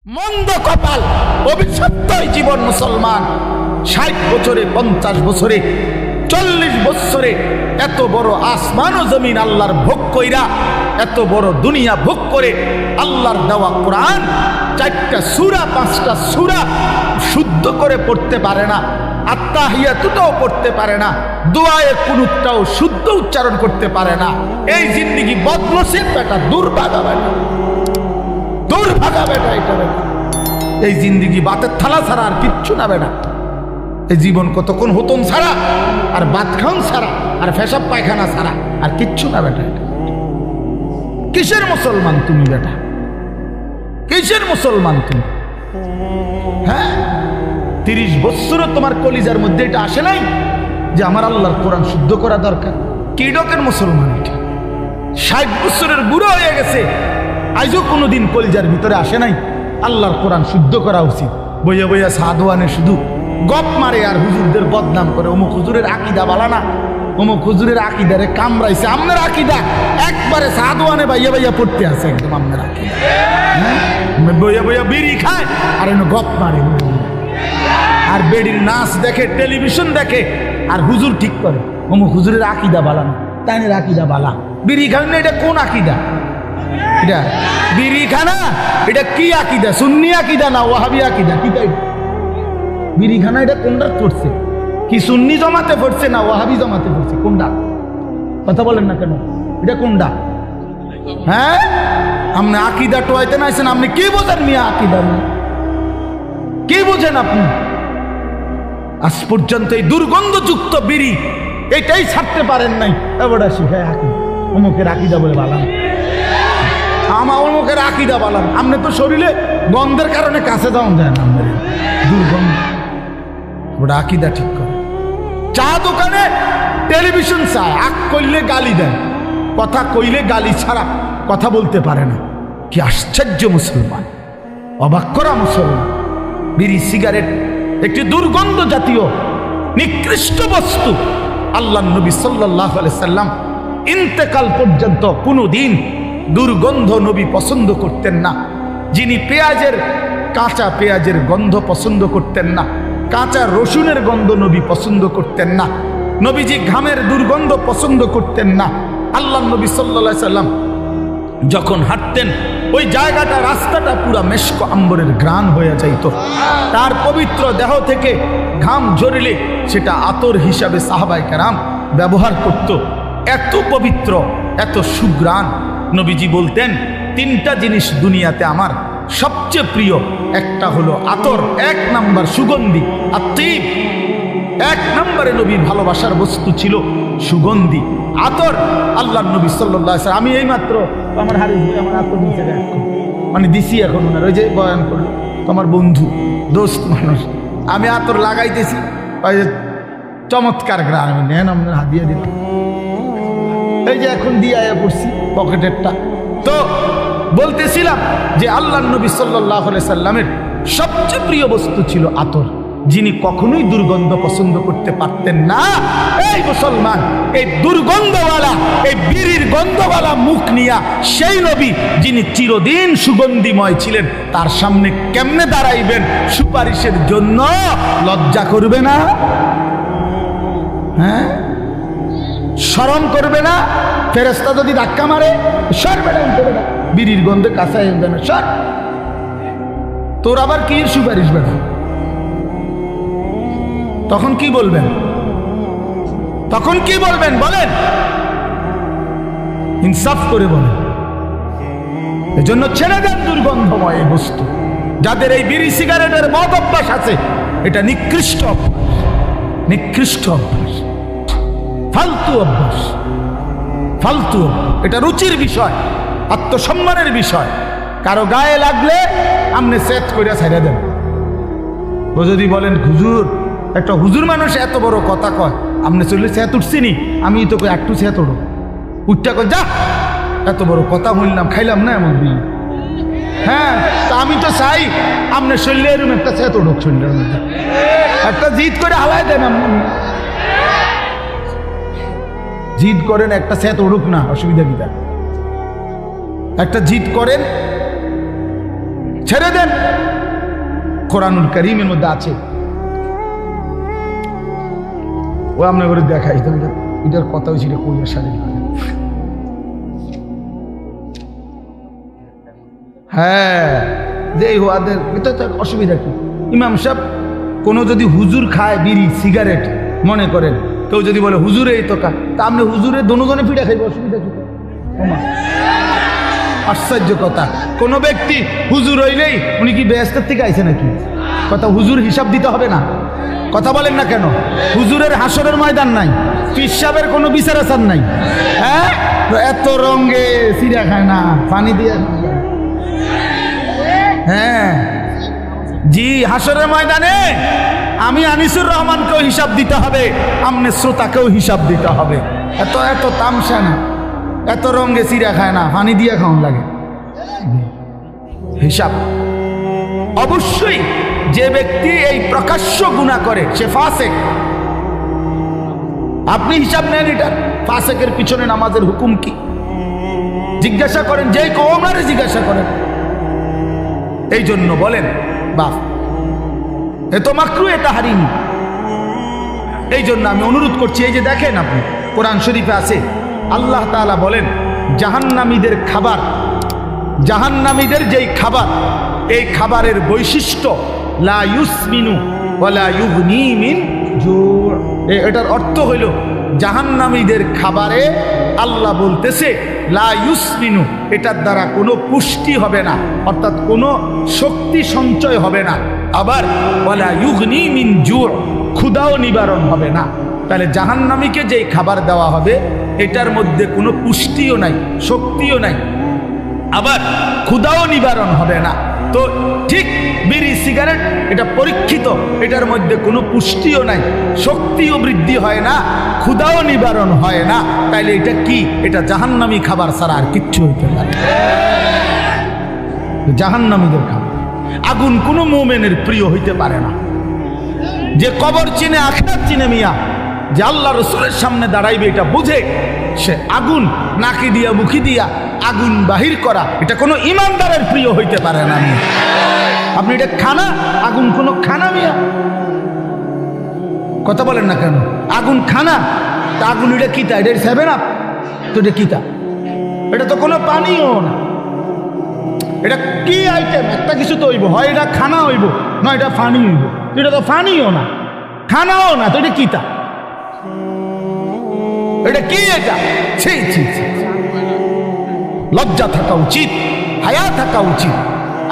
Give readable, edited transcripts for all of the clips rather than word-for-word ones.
মন্দ কপাল, অভিশপ্ত জীবন মুসলমান। 60 বছরে, 50 বছরে, 40 বছরে এত বড় আসমান ও জমিন আল্লাহর ভোগ কইরা, এত বড় দুনিয়া ভোগ করে আল্লাহর দেওয়া কোরআন 4টা সূরা 5টা সূরা শুদ্ধ করে পড়তে পারে না, আত্তাহিয়াতুটাও পড়তে পারে না, দোয়ায়ে কুনুতটাও শুদ্ধ উচ্চারণ করতে পারে না। এই জিন্দেগি বদনসিব বেটা, দুর্ভাগা বেটা, দুর্ভাগা বেটা, এটা বেটা। এই জিন্দেগি বাতের থালা ছাড়া আর কিচ্ছু না বেটা। এই জীবন কতক্ষণ হতম ছাড়া আর ভাত খাওন ছাড়া আর পেশাব পায়খানা ছাড়া আর কিচ্ছু না বেটা। এটা কিসের মুসলমান তুমি বেটা? কিসের মুসলমান তুমি? হ্যাঁ, 30 বছরও তোমার কলিজার মধ্যে এটা আসে নাই যে আমার আল্লাহর কোরআন শুদ্ধ করা দরকার? কি ডকের মুসলমান এটা? 60 বছরের বুড়ো হয়ে গেছে, আজও কোনোদিন কলিজার ভিতরে আসে নাই আল্লাহর কোরআন শুদ্ধ করা উচিত। বইয়া বইয়া সাধুয়ানে শুধু গপ মারে আর হুজুরদের বদনাম করে। অমুক হুজুরের আকিদা বালা না, অমুক হুজুরের আকিদারে কামড়াইছে। আপনার আকিদা একবারে সাধুয়ানে বাইয়া বাইয়া পড়তে আছে, একদম আপনার আকিদা। বইয়া বইয়া বিড়ি খায় আর এনে গপ মারে, আর বেডির নাচ দেখে, টেলিভিশন দেখে, আর হুজুর ঠিক করে অমুক হুজুরের আকিদা বালা না, তাইনের আকিদা বালা। বিড়ি খান না, এটা কোন আকিদা? এটা বিড়ি খানা, এটা কি আকিদা? সুন্নি আকিদা না ওয়াহাবি আকিদা? কি তাই বিড়ি খানা এটা কোনটা পড়ছে? কি সুন্নি জমাতে পড়ছে না ওয়াহাবি জমাতে পড়ছে? কোনটা? কথা বলেন না কেন? এটা কোনটা? হ্যাঁ, আপনি আকিদা টোয়াইতে না আছেন, আপনি কি বোঝেন মিয়া? আকিদা কি বোঝেন আপনি? আজ পর্যন্ত এই দুর্গন্ধযুক্ত বিড়ি এটাই ছাড়তে পারেন নাই। এবার আসি, হ্যাঁ আকিদা, অমুকের আকিদা বলে বালাম, আমার অমুকের আকিদা বালাম। আপনি তো শরীরে গন্ধের কারণে কাছে যাওয়া যায় না, আমাদের দুর্গন্ধ। ওটা আকিদা ঠিক করে। চা দোকানে টেলিভিশন চায়, আগ করলে গালি দেয়, কথা কইলে গালি ছাড়া কথা বলতে পারে না। কি আশ্চর্য মুসলমান, অবাক করা মুসলমান। বিড়ি সিগারেট একটি দুর্গন্ধ জাতীয় নিকৃষ্ট বস্তু। আল্লাহ নবী সাল্লাল্লাহু আলাইহি সাল্লাম ইন্তেকাল পর্যন্ত কোনোদিন দুর্গন্ধ নবী পছন্দ করতেন না। যিনি কাঁচা পেঁয়াজের গন্ধ পছন্দ করতেন না, কাঁচা রসুনের গন্ধ নবী পছন্দ করতেন না, নবীজি ঘামের দুর্গন্ধ পছন্দ করতেন না। আল্লাহ নবী সাল্লাল্লাহু আলাইহি সাল্লাম যখন হাঁটতেন, ওই জায়গাটা, রাস্তাটা পুরা মেশক আম্বরের ঘ্রাণ হয়ে যাইত। তার পবিত্র দেহ থেকে ঘাম ঝরিলে সেটা আতর হিসাবে সাহাবায়ে কেরাম ব্যবহার করত। এত পবিত্র, এত সুঘ্রাণ। নবীজি বলতেন, 3টা জিনিস দুনিয়াতে আমার সবচেয়ে প্রিয়। একটা হলো আতর, 1 নাম্বার সুগন্ধি। আত্মীব 1 নম্বরে নবীর ভালোবাসার বস্তু ছিল সুগন্ধি, আতর। আল্লাহ নবী সাল্লাল্লাহু আলাইহি ওয়াসাল্লাম, আমি এইমাত্র আমার হারিস ভাই আমার আতর নিচে মানে দিছি, এখন ওনার ওই যে বয়ান করলো, তোমার বন্ধু দোস্ত মানুষ, আমি আতর লাগাইতেছি, ওই যে চমৎকার গ্রাম নেন, আপনার হাত দিয়ে দিলাম, এই যে এখন দিয়ে আয়া পড়ছি পকেটেরটা। তো বলতেছিলাম যে আল্লাহ নবী সাল্লাল্লাহু আলাইহি সাল্লামের সবচেয়ে প্রিয় বস্তু ছিল আতর, যিনি কখনোই দুর্গন্ধ পছন্দ করতে পারতেন না। এই মুসলমান, এই দুর্গন্ধওয়ালা, এই বিড়ির গন্ধওয়ালা মুখ নিয়া সেই নবী যিনি চিরদিন সুগন্ধিময় ছিলেন, তার সামনে কেমনে দাঁড়াইবেন সুপারিশের জন্য? লজ্জা করবে না? হ্যাঁ, শরম করবে না? ফেরেশতা যদি ধাক্কা মারে, সর বেটা, উঠে বেটা, বিড়ির গন্ধে কাঁচাই হবে না, সর। তোর আবার কি সুপারিশ বেটা? তখন কি বলবেন? তখন কি বলবেন বলেন? ইনসাফ করে বলেন। এজন্য ছেড়ে দেন দুর্গন্ধময় এই বস্তু। যাদের এই বিড়ি সিগারেটের মদ অভ্যাস আছে, এটা নিকৃষ্ট অভ্যাস, নিকৃষ্ট অভ্যাস, ফালতু অভ্যাস, ফালতু। এটা রুচির বিষয়, আত্মসম্মানের বিষয়। কারো গায়ে লাগলে আপনি সেট করে ছেড়ে দেন। ও যদি বলেন হুজুর, একটা হুজুর মানুষ এত বড় কথা কয়, আপনি চললে সেত উঠছিনি, আমি তো একটু সেত উঠো, উঠটা কয় যা, এত বড় কথা বললাম, খাইলাম না এমন দিন। হ্যাঁ, তা আমি তো চাই আপনি শরীরে এরকম একটা সেত উঠুক, শরীরের মধ্যে একটা জিদ করে হালাই দেন। আপনি জিদ করেন একটা সেত উঠুক না, অসুবিধা কি? একটা জিদ করেন, ছেড়ে দেন। কোরআনুল কারীমের মধ্যে আছে, ও আপনার করে দেখাই তো এটার কথা হয়েছিল কইয়া সারি। হ্যাঁ, যে ওদের এটা তো অসুবিধা কি? ইমাম সাহেব কোনো যদি হুজুর খায় বিড়ি সিগারেট, মনে করেন কেউ যদি বলে হুজুরে এই তো তা আপনি হুজুরে দোনোজনে পিঠা খাইবে, অসুবিধা কি? আশ্চর্য কথা, কোন ব্যক্তি হুজুর হইলেই উনি কি বেহেশতের থেকে আইছে নাকি? কথা হুজুর হিসাব দিতে হবে না? কথা বলেন না কেন? হুজুরের হাসরের ময়দান নাই, পীর সাহেবের কোনো বিচার আচার নাই। হ্যাঁ, এত রঙে সিরা খায় না, পানি দিয়ে। হ্যাঁ জি, হাসরের ময়দানে আমি আনিসুর রহমানকেও হিসাব দিতে হবে, আমনে শ্রোতাকেও হিসাব দিতে হবে। এত এত তামসা না, এত রঙে সিরা খায় না, পানি দিয়ে খাওয়ান লাগে হিসাব। অবশ্যই যে ব্যক্তি এই প্রকাশ্য গুনাহ করে সে ফাসেক। আপনি হিসাব নেন এটা, ফাসেকের পিছনে নামাজের হুকুম কি জিজ্ঞাসা করেন, যে কওমারে জিজ্ঞাসা করেন। এই জন্য বলেন বাপ এ তো মাকরু, এটা হারিমি। এই জন্য আমি অনুরোধ করছি, এই যে দেখেন আপনি কোরআন শরীফে আছে আল্লাহ তাআলা বলেন জাহান্নামীদের খাবার, জাহান্নামীদের যেই খাবার, এই খাবারের বৈশিষ্ট্য লা ইউসমিনু ওয়ালা ইউগনি মিন জু'। এটার অর্থ হইল জাহান্নামীদের খাবারে আল্লাহ বলতেছে লা ইউসমিনু, এটার দ্বারা কোনো পুষ্টি হবে না, অর্থাৎ কোনো শক্তি সঞ্চয় হবে না। আবার ওয়ালা ইউগনি মিন জু', ক্ষুধাও নিবারণ হবে না। তাহলে জাহান্নামীকে যেই খাবার দেওয়া হবে এটার মধ্যে কোনো পুষ্টিও নাই, শক্তিও নাই, আবার ক্ষুধাও নিবারণ হবে না। তো ঠিক বিড়ি সিগারেট এটা পরীক্ষিত, এটার মধ্যে কোনো পুষ্টিও নাই, শক্তিও বৃদ্ধি হয় না, ক্ষুধাও নিবারণ হয় না। তাইলে এটা কি? এটা জাহান্নামী খাবার ছাড়া আর কিচ্ছু হইতে পারে না। জাহান্নামীদের খাবার। আগুন কোনো মুমিনের প্রিয় হইতে পারে না। যে কবর চিনে, আখিরাত চিনে মিয়া, যে আল্লাহ রসুলের সামনে দাঁড়াইবে এটা বুঝে, সে আগুন নাকি দিয়া মুখি দিয়া আগুন বাহির করা এটা কোনো ইমানদারের প্রিয় হইতে পারে না। আপনি এটা খানা, আগুন কোনো খানা মিয়া? কথা বলেন না কেন? আগুন খানা, তা আগুন এটা কিতা? এটা 7 আপ তো, এটা কিতা? এটা তো কোনো পানিও না। এটা কি আইটেম? একটা কিছু তো হইব, হয় এটা খানা হইব, না এটা পানি হইব। এটা তো পানিও না, খানাও না, তো এটা কিতা? এটা কি? এটা ছি ছি ছি, লজ্জা থাকা উচিত, হায়া থাকা উচিত।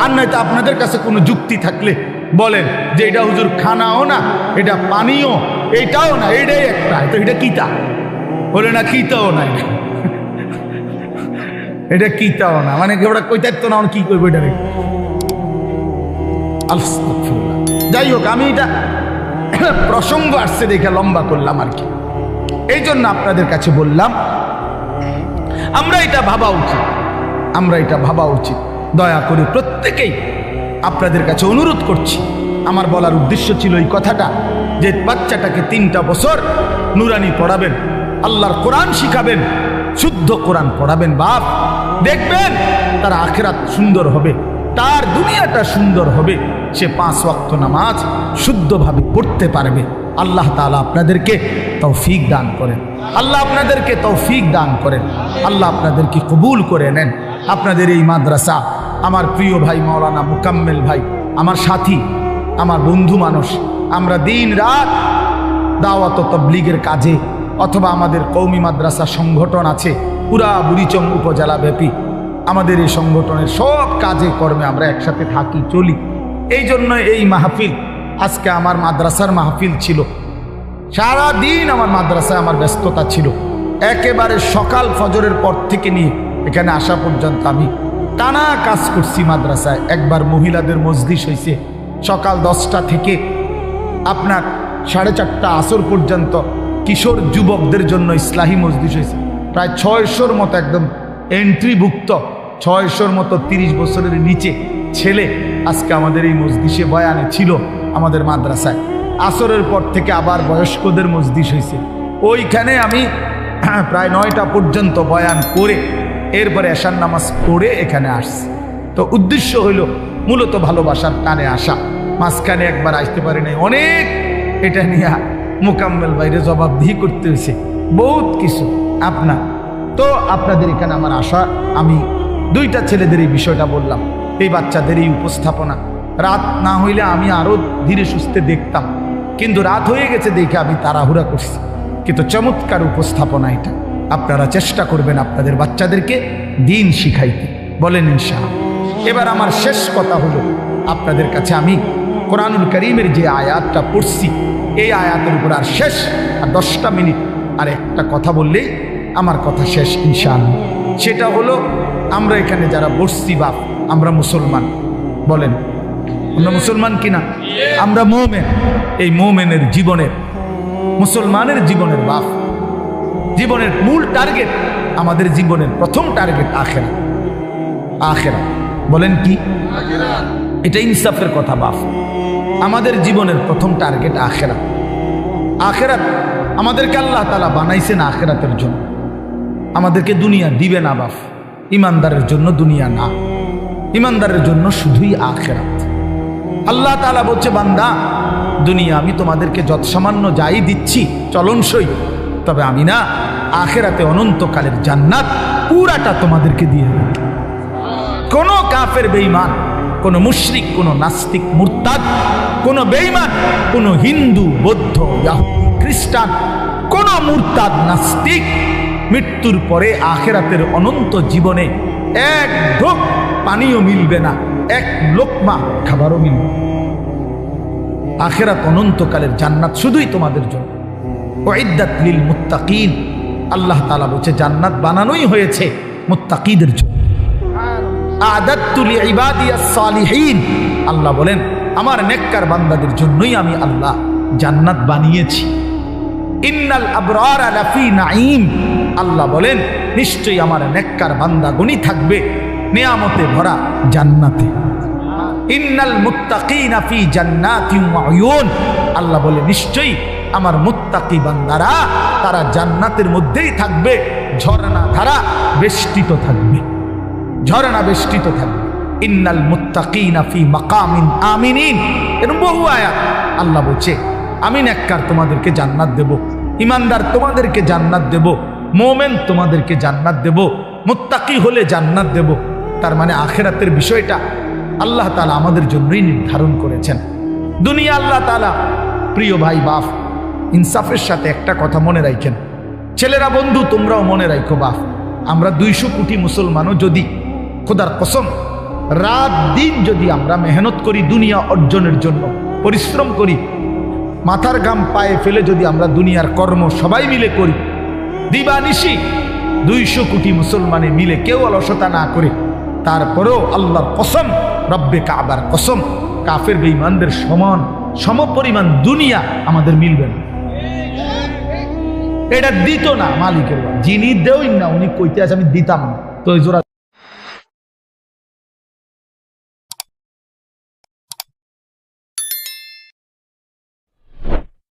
আর নয়তো আপনাদের কাছে কোনো যুক্তি থাকলে বলেন যে এটা হুজুর খানাও না, এটা পানিও, এটাও না, এটাই একটা, তো এটা কিতা? বলে না কিতাও না, এটা কিতাও না, মানে ওরা কইতাইতো না, কি করবো এটা? আস্তাগফিরুল্লাহ। যাই হোক, আমি এটা প্রসঙ্গ আসছে দেখে লম্বা করলাম আর কি। এই জন্য আপনাদের কাছে বললাম আমরা এটা ভাবা উচিত, আমরা এটা ভাবা উচিত। দয়া করে প্রত্যেকেই আপনাদের কাছে অনুরোধ করছি, আমার বলার উদ্দেশ্য ছিল এই কথাটা, যে বাচ্চাটাকে 3টা বছর নুরানি পড়াবেন, আল্লাহর কোরআন শিখাবেন, শুদ্ধ কোরআন পড়াবেন। বাপ দেখবেন তার আখিরাত সুন্দর হবে, তার দুনিয়াটা সুন্দর হবে, সে 5 ওয়াক্ত নামাজ শুদ্ধভাবে পড়তে পারবে। আল্লাহ তাআলা আপনাদেরকে তৌফিক দান করেন, আল্লাহ আপনাদেরকে তৌফিক দান করেন, আল্লাহ আপনাদেরকে কবুল করে নেন। আপনাদের এই মাদ্রাসা, আমার প্রিয় ভাই মাওলানা মুকাম্মেল ভাই, আমার সাথী, আমার বন্ধু মানুষ, আমরা দিন রাত দাওয়াত ও তাবলীগের কাজে, অথবা আমাদের কওমি মাদ্রাসা সংগঠন আছে পুরা বুড়িচং উপজেলা ব্যাপী, আমাদের এই সংগঠনের সব কাজে কর্মে আমরা একসাথে থাকি, চলি। এই জন্য এই মাহফিল, আজকে আমার মাদ্রাসার মাহফিল ছিল, সারা দিন আমার মাদ্রাসায় আমার ব্যস্ততা ছিল। একেবারে সকাল ফজরের পর থেকে নিয়ে এখানে আসা পর্যন্ত আমি টানা কাজ করছি মাদ্রাসায়। একবার মহিলাদের মজলিস হয়েছে সকাল 10টা থেকে আপনার 4:30 আসর পর্যন্ত, কিশোর যুবকদের জন্য ইসলাহি মজলিস হয়েছে, প্রায় 600-র মতো একদম এন্ট্রিভুক্ত, 600-র মতো 30 বছরের নিচে ছেলে আজকে আমাদের এই মজলিসে বয়ানে ছিল আমাদের মাদ্রাসায়। আসরের পর থেকে আবার বয়স্কদের মজলিস হয়েছে, ওইখানে আমি প্রায় 9টা পর্যন্ত বয়ান করে এরপরে এশার নামাজ পড়ে এখানে আসছি। তো উদ্দেশ্য হইল মূলত ভালোবাসার টানে আসা, মাঝখানে একবার আসতে পারি নাই, অনেক এটা নিয়ে মোকাম্মেল বাইরে জবাবদিহি করতে হয়েছে, বহুত কিছু আপনার। তো আপনাদের এখানে আমার আশা, আমি দুইটা ছেলেদের এই বিষয়টা বললাম, এই বাচ্চাদের এই উপস্থাপনা, রাত না হইলে আমি আরো ধীরে সুস্থে দেখতাম, কিন্তু রাত হয়ে গেছে দেখে আমি তাড়াহুড়া করছি। কিন্তু চমৎকার উপস্থাপনা এটা, আপনারা চেষ্টা করবেন আপনাদের বাচ্চাদেরকে দিন শিখাইতে, বলেন ইনশাআল্লাহ। এবার আমার শেষ কথা হলো, আপনাদের কাছে আমি কোরআনুল কারীমের যে আয়াতটা পড়ছি, এই আয়াতের উপর আর শেষ, আর 10টা মিনিট আর একটা কথা বললেই আমার কথা শেষ ইনশাআল্লাহ। সেটা হলো, আমরা এখানে যারা বসছি বাপ, আমরা মুসলমান, বলেন আমরা মুসলমান কিনা? আমরা মুমিন। এই মুমিনের জীবনের, মুসলমানের জীবনের বাপ, জীবনের মূল টার্গেট, আমাদের জীবনের প্রথম টার্গেট আখিরাত। আখিরাত বলেন কি? এটা ইনসাফের কথা বাপ। আমাদের জীবনের প্রথম টার্গেট আখিরাত। আখিরাত আমাদেরকে আল্লাহ তাআলা বানাইছেন আখিরাতের জন্য, আমাদেরকে দুনিয়া দিবে না বাপ। ইমানদারের জন্য দুনিয়া না, ইমানদারের জন্য শুধুই আখিরাত। আল্লাহ তাআলা বলছে, বান্দা দুনিয়া আমি তোমাদেরকে যত সামান্য যাই দিচ্ছি চলনসই, তবে আমি না আখিরাতে অনন্তকালের জান্নাত পুরাটা তোমাদেরকে দিয়ে দেব। কোন কাফের বেঈমান, কোন মুশরিক, কোন নাস্তিক মুরতাদ, কোন বেঈমান, কোন হিন্দু, বৌদ্ধ, ইহুদি, খ্রিস্টান, কোন মুরতাদ নাস্তিক মৃত্যুর পরে আখিরাতের অনন্ত জীবনে এক ঢোক পানিও মিলবে না, এক লোকমা খাবারও মিলবে। আখিরাত অনন্তকালের জান্নাত শুধুই তোমাদের জন্য। উইদ্দাত লিল মুত্তাকিন, আল্লাহ তাআলা বলছে জান্নাত বানানোই হয়েছে মুত্তাকিদের জন্য। আ'দাততু লিইবাদিয়াস সালিহিন, আল্লাহ বলেন আমার নেককার বান্দাদের জন্যই আমি আল্লাহ জান্নাত বানিয়েছি। ইন্নাল আবরারা লাফি নাঈম, আল্লাহ বলেন নিশ্চয়ই আমার নেককার বান্দাগণই থাকবে নিয়ামতে ভরা জান্নাতে। ইন্নাল মুত্তাকিনা ফি জান্নাতিন ওয়া উয়ুন, আল্লাহ বলে নিশ্চয়ই আমার মুত্তাকি বান্দারা তারা জান্নাতের মধ্যেই থাকবে, ঝর্ণা ধারা বেষ্টিত থাকবে, ঝর্ণা বেষ্টিত থাকবে। ইন্নাল মুত্তাকিনা ফি মাকামিন আমিনিন, এরকম বহু আয়াত। আল্লাহ বলছে আমি নেককার তোমাদেরকে জান্নাত দেব, ইমানদার তোমাদেরকে জান্নাত দেব, মুমিন তোমাদেরকে জান্নাত দেব, মুত্তাকি হলে জান্নাত দেব। তার মানে আখিরাতের বিষয়টা আল্লাহ তাআলা আমাদের জন্যই নির্ধারণ করেছেন। দুনিয়া আল্লাহ তাআলা, প্রিয় ভাই বাপ, ইনসাফের সাথে একটা কথা মনে রাখেন, ছেলেরা বন্ধু তোমরাও মনে রাখো বাপ, আমরা 200 কোটি মুসলমানও যদি খোদার কসম রাত দিন যদি আমরা মেহনত করি দুনিয়া অর্জনের জন্য, পরিশ্রম করি, মাথার ঘাম পায়ে ফেলে যদি আমরা দুনিয়ার কর্ম সবাই মিলে করি, দিবানিশি 200 কোটি মুসলমানে মিলে কেউ অলসতা না করে, তারপরেও আল্লাহর কসম, রব্বে কাবার কসম, কাফের বেঈমানদের সমান সমপরিমাণ দুনিয়া আমাদের মিলবে না। এটা দিত না মালিকের, যিনি দেওই না উনি কইতে আছে আমি দিতাম না, তো ওই জোড়া